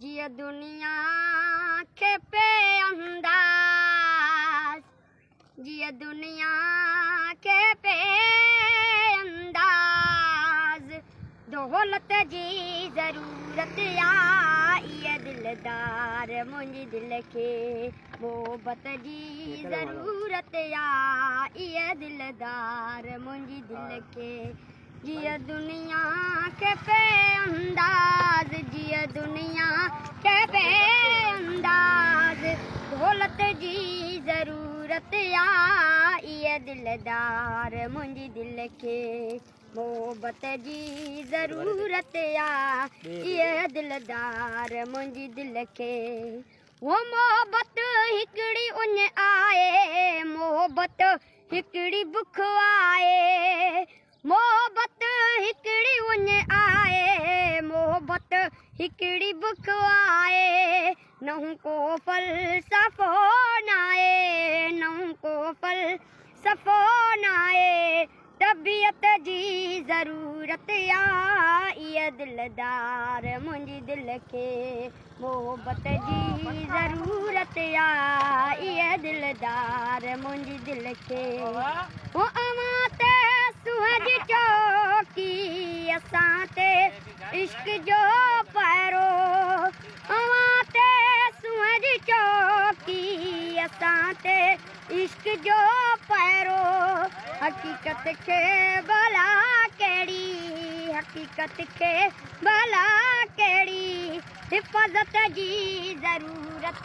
जिया दुनिया खे पे अंदाज, जिया दुनिया खे पे अंदाज, दौलत जी ज़रूरत ये दिलदार मुंहिंजी दिल खे मोहब्बत जी ज़रूरत ये दिलदार मुंहिंजी दिल खे जिया दुनिया खे पे अंदाज, जिया दुनिया खे पे अंदाज, दौलत जी ज़रूरत ये दिलदार मुंहिंजी दिल खे मोहब्बत जी ज़रूरत ये दिलदार मुंहिंजी दिल खे। वो मोहब्बत हिकिड़ी उन आहे, मोहब्बत हिकिड़ी बुख आहे, मोहब्बत हिकिड़ी उन आहे, मोहब्बत हिकिड़ी बुख आहे, नहु को फ़लसफ़ो नाहे, नहु को फ़लसफ़ो नाहे, तबियत जी ज़रूरत ये दिलदार मुंहिंजी दिल खे मोहब्बत जी ज़रूरत ये दिलदार मुंहिंजी दिल खे। वो अवां ते सुहज चौकी असां ते इश्क जो पैरो, अवां ते सुहज चौकी असां ते इश्क जो पैरो, हकीकत खे भला कहिड़ी, हकीकत खे भला कहिड़ी, हिफ़ाज़त जी ज़रूरत